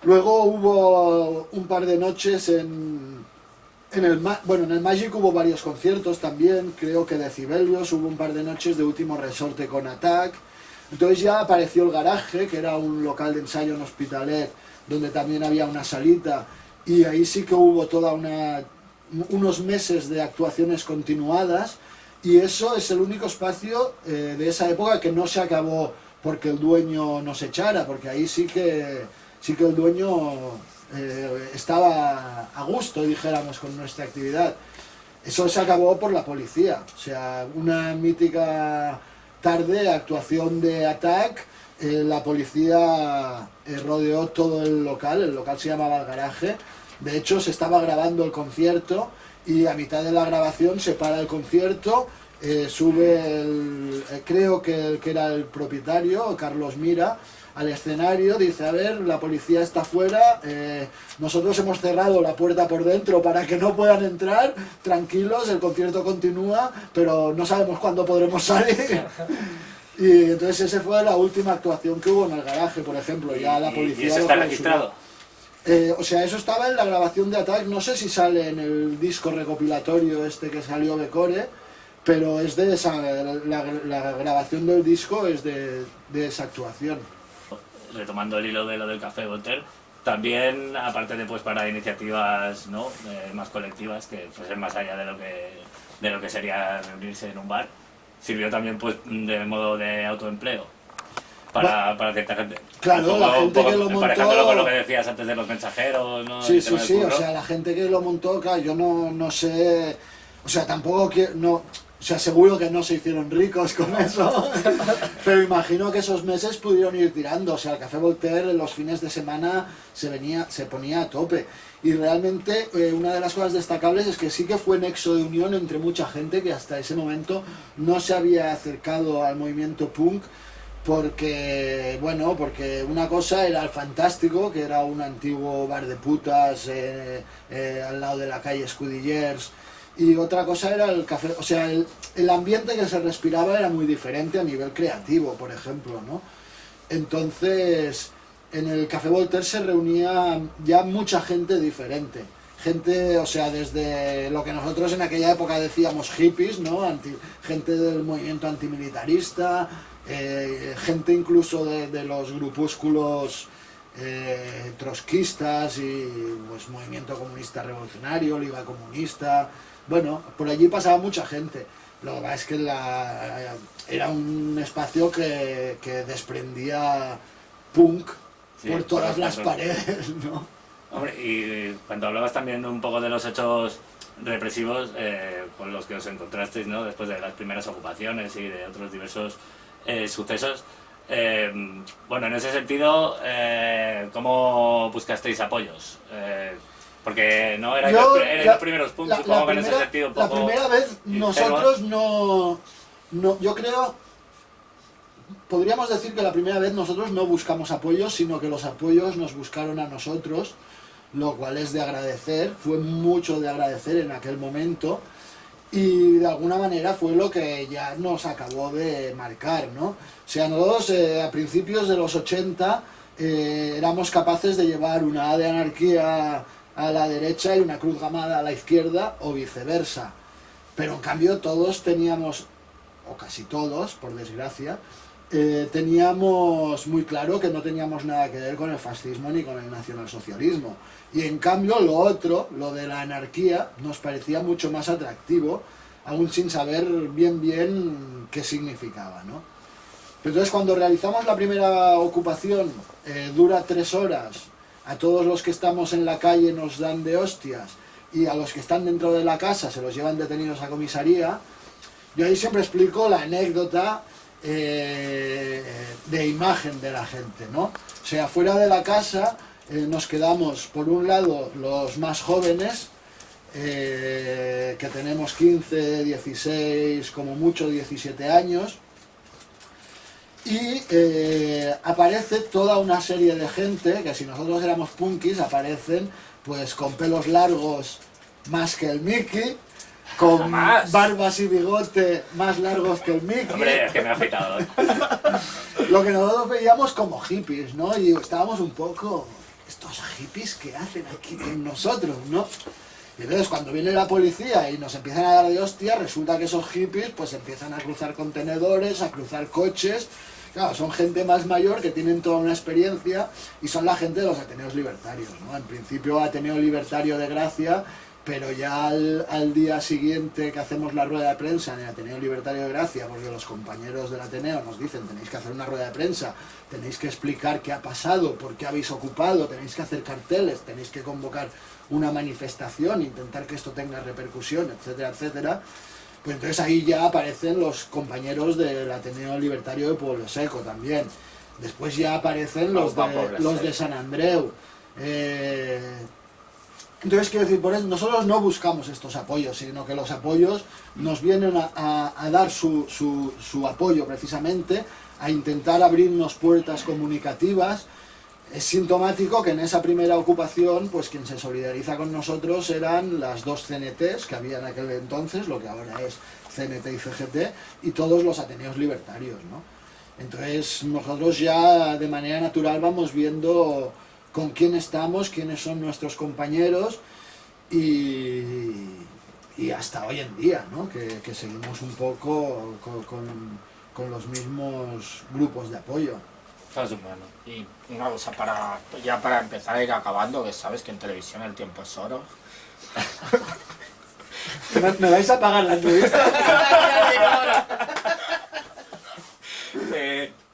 Luego hubo un par de noches en el Magic hubo varios conciertos también, creo que de Cibelius, hubo un par de noches de Último Resorte con Attack. Entonces ya apareció el Garaje, que era un local de ensayo en Hospitalet, donde también había una salita, y ahí sí que hubo unos meses de actuaciones continuadas, y eso es el único espacio de esa época que no se acabó porque el dueño nos echara, porque ahí sí que el dueño... estaba a gusto, dijéramos, con nuestra actividad. Eso se acabó por la policía, o sea, una mítica tarde, actuación de Attack, la policía rodeó todo el local se llamaba El Garaje, de hecho se estaba grabando el concierto y a mitad de la grabación se para el concierto, sube creo que el que era el propietario, Carlos Mira, al escenario, dice, a ver, la policía está fuera, nosotros hemos cerrado la puerta por dentro para que no puedan entrar, tranquilos, el concierto continúa, pero no sabemos cuándo podremos salir. Y entonces esa fue la última actuación que hubo en El Garaje, por ejemplo, ya la policía... ¿Y eso está registrado? O sea, eso estaba en la grabación de Attack, no sé si sale en el disco recopilatorio este que salió Becore, pero es de esa, la grabación del disco es de esa actuación. Retomando el hilo de lo del Café Voltaire, también, aparte de pues para iniciativas, ¿no? Más colectivas, que fuesen más allá de lo que sería reunirse en un bar, sirvió también pues de modo de autoempleo para cierta gente. Claro, la gente que lo montó... Parejándolo con lo que decías antes de los mensajeros, ¿no? Sí, sí, sí, o sea, la gente que lo montó, claro, yo no sé, o sea, tampoco quiero, no, o sea, seguro que no se hicieron ricos con eso, pero imagino que esos meses pudieron ir tirando, o sea, el Café Voltaire en los fines de semana se ponía a tope, y realmente una de las cosas destacables es que sí que fue nexo de unión entre mucha gente que hasta ese momento no se había acercado al movimiento punk, porque, bueno, porque una cosa era el Fantástico, que era un antiguo bar de putas al lado de la calle Scudillers, y otra cosa era el café, o sea, el ambiente que se respiraba era muy diferente a nivel creativo, por ejemplo, ¿no? Entonces, en el Café Voltaire se reunía ya mucha gente diferente. Gente, o sea, desde lo que nosotros en aquella época decíamos hippies, ¿no? Gente del movimiento antimilitarista, gente incluso de los grupúsculos trotskistas y pues movimiento comunista revolucionario, Liga Comunista. Bueno, por allí pasaba mucha gente. Lo que pasa es que era un espacio que desprendía punk por todas las paredes, ¿no? Hombre, y cuando hablabas también un poco de los hechos represivos con los que os encontrasteis, ¿no? Después de las primeras ocupaciones y de otros diversos sucesos, bueno, en ese sentido, ¿cómo buscasteis apoyos? Porque no eran los primeros puntos, supongo que en ese sentido un poco... La primera vez nosotros no, yo creo, podríamos decir que la primera vez nosotros no buscamos apoyos, sino que los apoyos nos buscaron a nosotros, lo cual es de agradecer, fue mucho de agradecer en aquel momento, y de alguna manera fue lo que ya nos acabó de marcar, ¿no? O sea, nosotros a principios de los 80 éramos capaces de llevar una A de Anarquía a la derecha y una Cruz Gamada a la izquierda, o viceversa, pero en cambio todos teníamos, o casi todos, por desgracia, teníamos muy claro que no teníamos nada que ver con el fascismo ni con el nacionalsocialismo, y en cambio lo otro, lo de la anarquía, nos parecía mucho más atractivo, aún sin saber bien qué significaba, ¿no? Entonces, cuando realizamos la primera ocupación, dura 3 horas, a todos los que estamos en la calle nos dan de hostias, y a los que están dentro de la casa se los llevan detenidos a comisaría. Yo ahí siempre explico la anécdota de imagen de la gente, ¿no? O sea, fuera de la casa nos quedamos, por un lado, los más jóvenes, que tenemos 15, 16, como mucho 17 años, y aparece toda una serie de gente, que si nosotros éramos punkis, aparecen pues con pelos largos más que el Mickey, con Jamás. barbas y bigote más largos que el Mickey. Hombre, es que me ha afeitado. Lo que nosotros veíamos como hippies, ¿no? Y estábamos un poco, estos hippies, ¿qué hacen aquí con nosotros, no? Y entonces cuando viene la policía y nos empiezan a dar de hostia, resulta que esos hippies pues empiezan a cruzar contenedores, a cruzar coches. Claro, son gente más mayor que tienen toda una experiencia y son la gente de los Ateneos Libertarios, ¿no? En principio Ateneo Libertario de Gracia, pero ya al día siguiente que hacemos la rueda de prensa en el Ateneo Libertario de Gracia, porque los compañeros del Ateneo nos dicen tenéis que hacer una rueda de prensa, tenéis que explicar qué ha pasado, por qué habéis ocupado, tenéis que hacer carteles, tenéis que convocar una manifestación, intentar que esto tenga repercusión, etcétera, etcétera. Pues entonces ahí ya aparecen los compañeros del Ateneo Libertario de Pueblo Seco también. Después ya aparecen los de San Andreu. Entonces quiero decir, por eso nosotros no buscamos estos apoyos, sino que los apoyos nos vienen a dar su apoyo precisamente, a intentar abrirnos puertas comunicativas. Es sintomático que en esa primera ocupación, pues quien se solidariza con nosotros eran las 2 CNTs que había en aquel entonces, lo que ahora es CNT y CGT, y todos los Ateneos Libertarios, ¿no? Entonces nosotros ya de manera natural vamos viendo con quién estamos, quiénes son nuestros compañeros, y y hasta hoy en día, ¿no? Que seguimos un poco con los mismos grupos de apoyo. Estás humano. Y una cosa para empezar a ir acabando, que sabes que en televisión el tiempo es oro. ¿Me vais a pagar la entrevista?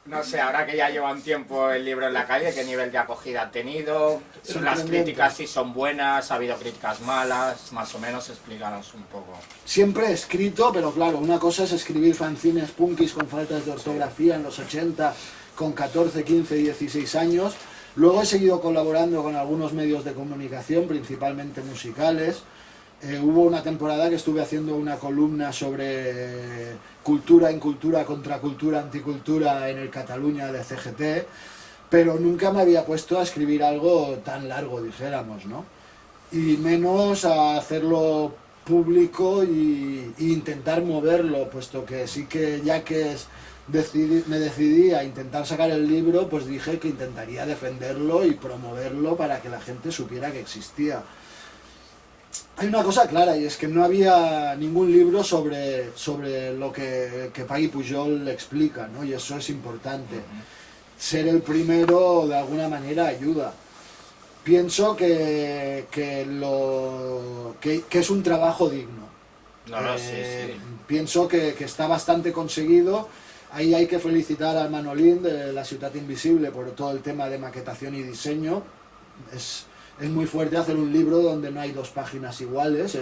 No sé, ahora que ya llevan tiempo el libro en la calle, ¿qué nivel de acogida ha tenido? Las críticas si son buenas, ha habido críticas malas, más o menos, explícanos un poco. Siempre he escrito, pero claro, una cosa es escribir fanzines punkis con faltas de ortografía en los 80, con 14, 15, 16 años. Luego he seguido colaborando con algunos medios de comunicación, principalmente musicales. Hubo una temporada que estuve haciendo una columna sobre cultura, incultura, contracultura, anticultura en el Cataluña de CGT, pero nunca me había puesto a escribir algo tan largo, dijéramos, ¿no? Y menos a hacerlo público e intentar moverlo, puesto que sí que ya que me decidí a intentar sacar el libro, pues dije que intentaría defenderlo y promoverlo para que la gente supiera que existía. Hay una cosa clara, y es que no había ningún libro sobre lo que Pagui Pujol explica, ¿no? Y eso es importante. Ser el primero de alguna manera ayuda. Pienso que es un trabajo digno. Sí. Pienso que está bastante conseguido. Ahí hay que felicitar al Manolín de La Ciutat Invisible por todo el tema de maquetación y diseño. Es muy fuerte hacer un libro donde no hay dos páginas iguales.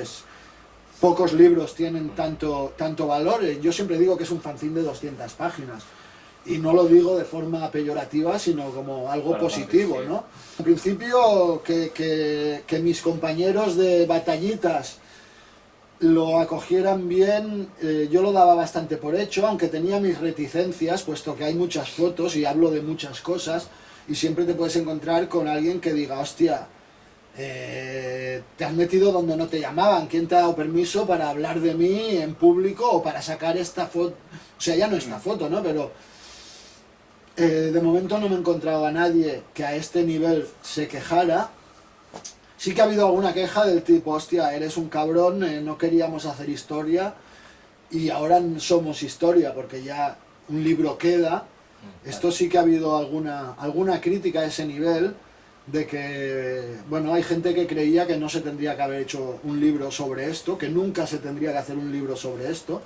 Pocos libros tienen tanto valor. Yo siempre digo que es un fanzine de 200 páginas. Y no lo digo de forma peyorativa, sino como algo positivo, sí, ¿no? En principio, que mis compañeros de batallitas lo acogieran bien, yo lo daba bastante por hecho, aunque tenía mis reticencias, puesto que hay muchas fotos y hablo de muchas cosas, y siempre te puedes encontrar con alguien que diga, hostia, te has metido donde no te llamaban, ¿quién te ha dado permiso para hablar de mí en público o para sacar esta foto? O sea, ya no esta foto, ¿no? Pero de momento no me he encontrado a nadie que a este nivel se quejara. Sí que ha habido alguna queja del tipo, hostia, eres un cabrón, no queríamos hacer historia y ahora somos historia porque ya un libro queda. Esto sí que ha habido alguna crítica a ese nivel, de que, bueno, hay gente que creía que no se tendría que haber hecho un libro sobre esto, que nunca se tendría que hacer un libro sobre esto.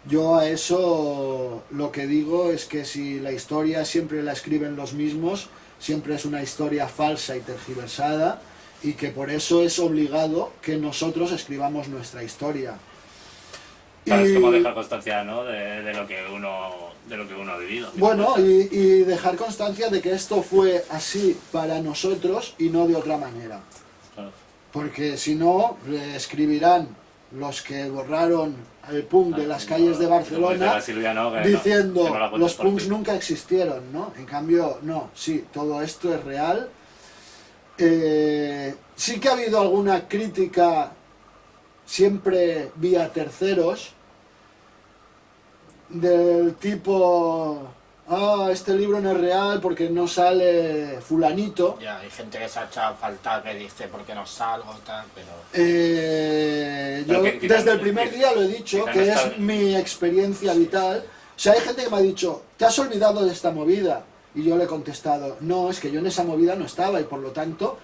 Yo a eso lo que digo es que si la historia siempre la escriben los mismos, siempre es una historia falsa y tergiversada, y que por eso es obligado que nosotros escribamos nuestra historia. Claro, es como dejar constancia, ¿no? de lo que uno ha vivido. Bueno, y dejar constancia de que esto fue así para nosotros y no de otra manera. Claro. Porque si no, escribirán los que borraron el punk de las calles de Barcelona diciendo los punks nunca existieron, ¿no? En cambio, no, sí, todo esto es real. Sí que ha habido alguna crítica siempre vía terceros, del tipo, este libro no es real porque no sale fulanito. Ya, hay gente que se ha echado a faltar, que dice, ¿por qué no salgo? Tal, pero... yo desde el primer día lo he dicho, que es mi experiencia vital. O sea, hay gente que me ha dicho, ¿te has olvidado de esta movida? Y yo le he contestado, no, es que yo en esa movida no estaba y por lo tanto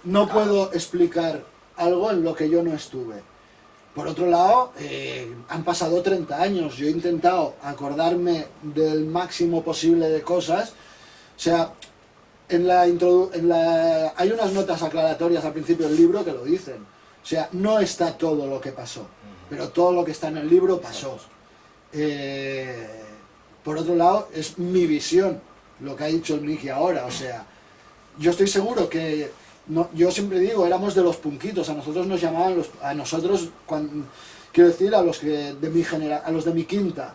no puedo explicar algo en lo que yo no estuve. Por otro lado, han pasado 30 años, yo he intentado acordarme del máximo posible de cosas. O sea, hay unas notas aclaratorias al principio del libro que lo dicen. O sea, no está todo lo que pasó, pero todo lo que está en el libro pasó. Por otro lado, es mi visión, lo que ha dicho el Miki ahora. O sea, yo estoy seguro que... No, yo siempre digo, éramos de los punquitos, a nosotros nos llamaban, quiero decir, a los de mi quinta,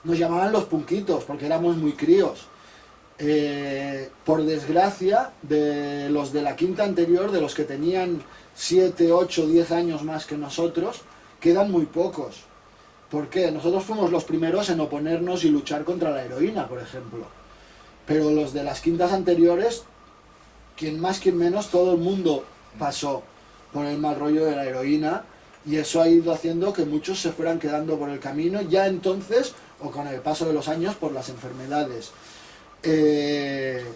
nos llamaban los punquitos, porque éramos muy críos. Por desgracia, de los de la quinta anterior, de los que tenían 7, 8, 10 años más que nosotros, quedan muy pocos. ¿Por qué? Nosotros fuimos los primeros en oponernos y luchar contra la heroína, por ejemplo. Pero los de las quintas anteriores... Quien más, quien menos, todo el mundo pasó por el mal rollo de la heroína y eso ha ido haciendo que muchos se fueran quedando por el camino, ya entonces, o con el paso de los años, por las enfermedades.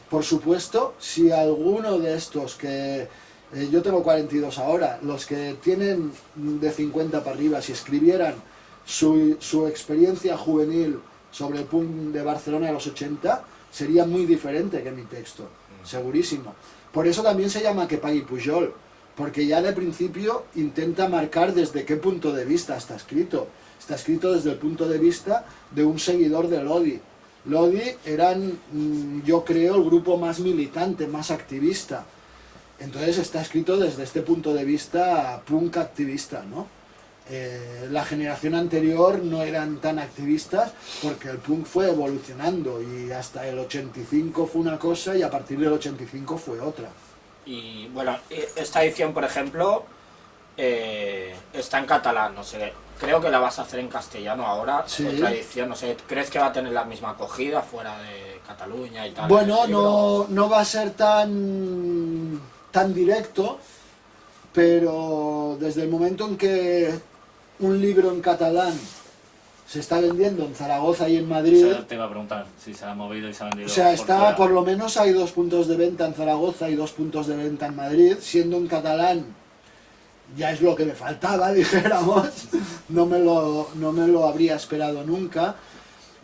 Por supuesto, si alguno de estos que... yo tengo 42 ahora, los que tienen de 50 para arriba, si escribieran su experiencia juvenil sobre el punk de Barcelona de los 80, sería muy diferente que mi texto, segurísimo. Por eso también se llama Que Pagui Pujol, porque ya de principio intenta marcar desde qué punto de vista está escrito. Está escrito desde el punto de vista de un seguidor de Lodi. Lodi eran, yo creo, el grupo más militante, más activista. Entonces está escrito desde este punto de vista punk activista, ¿no? La generación anterior no eran tan activistas porque el punk fue evolucionando y hasta el 85 fue una cosa y a partir del 85 fue otra. Y bueno, esta edición, por ejemplo, está en catalán, no sé, creo que la vas a hacer en castellano ahora, sí. Otra edición, no sé, ¿crees que va a tener la misma acogida fuera de Cataluña y tal? Bueno, no va a ser tan directo, pero desde el momento en que un libro en catalán se está vendiendo en Zaragoza y en Madrid... Te iba a preguntar si se ha movido y se ha vendido. O sea, fuera. por lo menos hay 2 puntos de venta en Zaragoza y 2 puntos de venta en Madrid, siendo en catalán ya es lo que me faltaba, dijéramos, no me lo habría esperado nunca.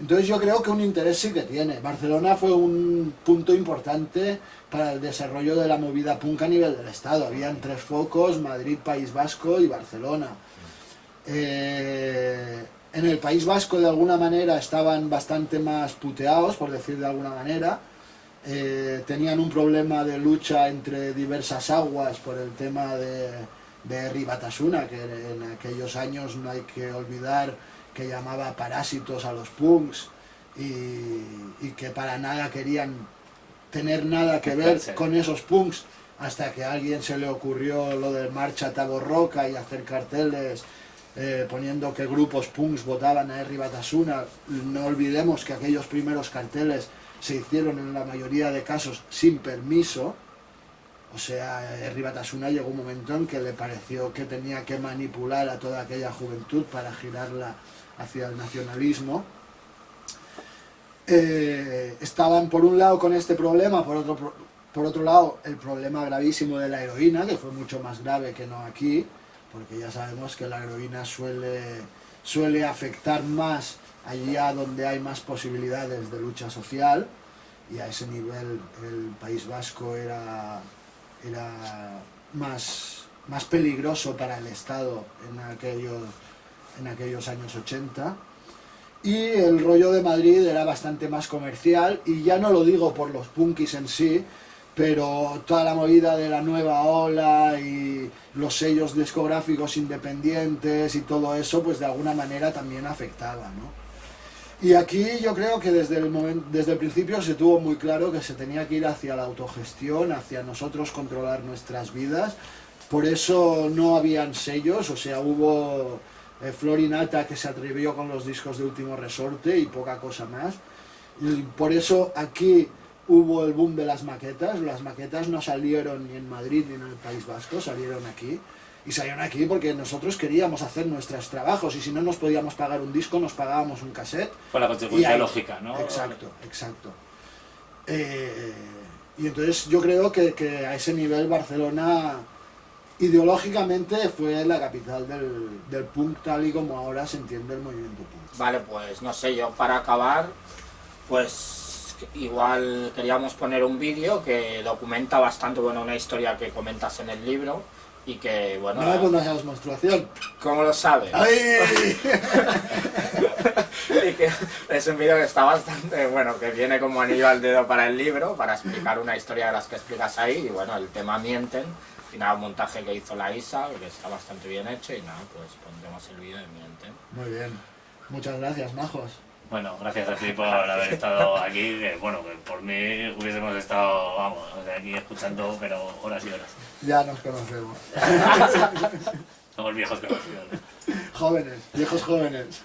Entonces yo creo que un interés sí que tiene. Barcelona fue un punto importante para el desarrollo de la movida punk a nivel del Estado. Habían 3 focos, Madrid, País Vasco y Barcelona. En el País Vasco de alguna manera estaban bastante más puteados, por decir de alguna manera. Tenían un problema de lucha entre diversas aguas por el tema de Herri Batasuna, que en aquellos años no hay que olvidar que llamaba parásitos a los punks y que para nada querían tener nada que ver con esos punks, hasta que a alguien se le ocurrió lo del Marcha Taborroca y hacer carteles poniendo que grupos punks votaban a Herri Batasuna. No olvidemos que aquellos primeros carteles se hicieron en la mayoría de casos sin permiso. O sea, Herri Batasuna llegó un momento en que le pareció que tenía que manipular a toda aquella juventud para girarla hacia el nacionalismo. Estaban por un lado con este problema, por otro lado el problema gravísimo de la heroína, que fue mucho más grave que no aquí, porque ya sabemos que la heroína suele afectar más allá donde hay más posibilidades de lucha social, y a ese nivel el País Vasco era más peligroso para el Estado en aquellos años 80. Y el rollo de Madrid era bastante más comercial, y ya no lo digo por los punkis en sí, pero toda la movida de la nueva ola y los sellos discográficos independientes y todo eso, pues de alguna manera también afectaba, ¿no? Y aquí yo creo que desde el principio se tuvo muy claro que se tenía que ir hacia la autogestión, hacia nosotros controlar nuestras vidas. Por eso no habían sellos, o sea, hubo Florinata, que se atrevió con los discos de Último Resorte y poca cosa más. Y por eso aquí hubo el boom de las maquetas. Las maquetas no salieron ni en Madrid ni en el País Vasco, salieron aquí. Y salieron aquí porque nosotros queríamos hacer nuestros trabajos, y si no nos podíamos pagar un disco, nos pagábamos un cassette. Fue la consecuencia lógica, ¿no? Exacto. Y entonces yo creo que a ese nivel Barcelona ideológicamente fue la capital del punk, tal y como ahora se entiende el movimiento punk. Vale, pues no sé, yo para acabar, pues igual queríamos poner un vídeo que documenta bastante, bueno, una historia que comentas en el libro. Y que, bueno... No me pongas menstruación. ¿Cómo lo sabes? ¡Ay! Y que es un vídeo que está bastante, bueno, que viene como anillo al dedo para el libro, para explicar una historia de las que explicas ahí, y bueno, el tema Mienten, y nada, un montaje que hizo la Isa, que está bastante bien hecho, y nada, pues pondremos el vídeo de Mienten. Muy bien. Muchas gracias, majos. Bueno, gracias a ti por haber estado aquí, que bueno, que por mí hubiésemos estado, vamos, aquí escuchando, pero horas y horas. Ya nos conocemos. Somos viejos conocidos, ¿no? Jóvenes, viejos jóvenes.